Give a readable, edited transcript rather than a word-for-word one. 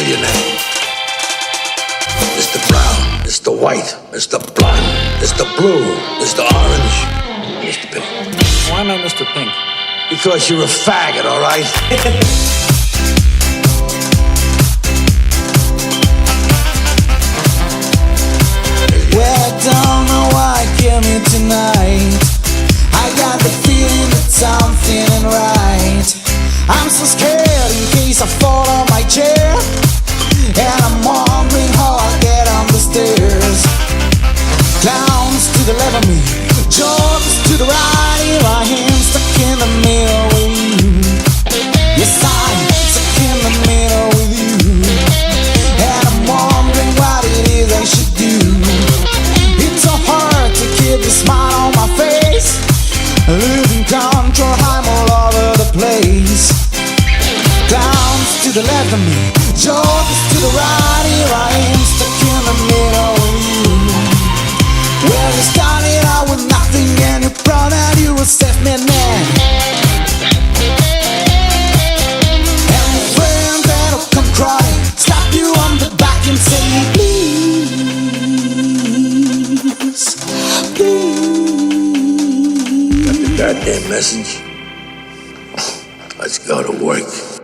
your name? Mr. Brown, Mr. White, Mr. Blonde, Mr. Blue, Mr. Orange, Mr. Pink. Why am I Mr. Pink? Because you're a faggot, all right? Well, I don't know why I came here tonight. I got the feeling that something ain't right. I'm so scared in case I fall on my chair, and I'm wondering how I get on the stairs. Clowns to the left of me, jokes to the right. Here I am stuck in the middle with you. Yes, I'm stuck in the middle with you, and I'm wondering what it is I should do. It's so hard to keep a smile on my face, losing control, I'm all over the place. Clowns to the left of me, jokes to the right. Here I am stuck in the middle with you. Well, you started out with nothing and you brought out you a self-made man. And your friends that'll come crying, slap you on the back and say, please, please. Got the goddamn message? Let's go to work.